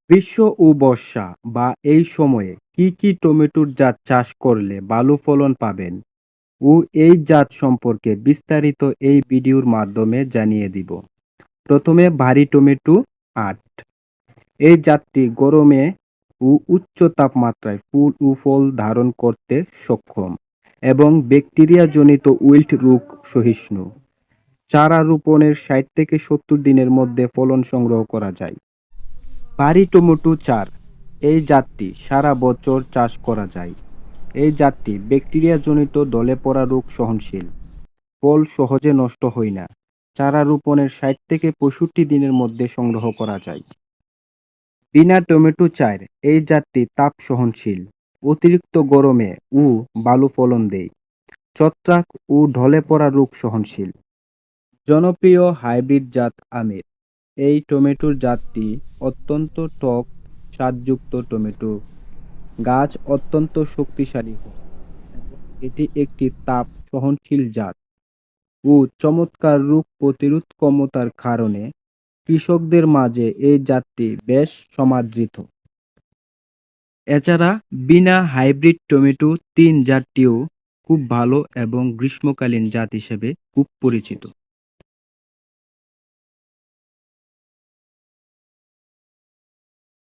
গ্রীষ্ম ও বর্ষা বা এই সময়ে কি কি টমেটোর জাত চাষ করলে ভালো ফলন পাবেন ও এই জাত সম্পর্কে বিস্তারিত এই ভিডিওর মাধ্যমে জানিয়ে দিব। প্রথমে ভারী টমেটো ৮। এই জাতটি গরমে ও উচ্চ তাপমাত্রায় ফুল ও ফল ধারণ করতে সক্ষম এবং ব্যাকটেরিয়া জনিত উইল্ট রোগ সহিষ্ণু। চারা রোপণের ৬০ থেকে ৭০ দিনের মধ্যে ফলন সংগ্রহ করা যায়। ভারী টমেটো ৪। এই জাতটি সারা বছর চাষ করা যায়। এই জাতটি ব্যাকটেরিয়াজনিত ঢলে পড়া রোগ সহনশীল। ফল সহজে নষ্ট হয় না। চারা রোপণের ৬০ থেকে ৬৫ দিনের মধ্যে সংগ্রহ করা যায়। বিনা টমেটো ৪। এই জাতটি তাপ সহনশীল, অতিরিক্ত গরমে ও ভালো ফলন দেয়। ছত্রাক ও ঢলে পড়া রোগ সহনশীল। জনপ্রিয় হাইব্রিড জাত আমের। এই টমেটোর জাতটি অত্যন্ত টক স্বাদযুক্ত টমেটো গাছ অত্যন্ত শক্তিশালী হয় এবং এটি একটি তাপ সহনশীল জাত ও চমৎকার রোগ প্রতিরোধ ক্ষমতার কারণে কৃষকদের মাঝে এই জাতটি বেশ সমাদৃত। এছাড়া বিনা হাইব্রিড টমেটো ৩ জাতটিও খুব ভালো এবং গ্রীষ্মকালীন জাত হিসেবে খুব পরিচিত।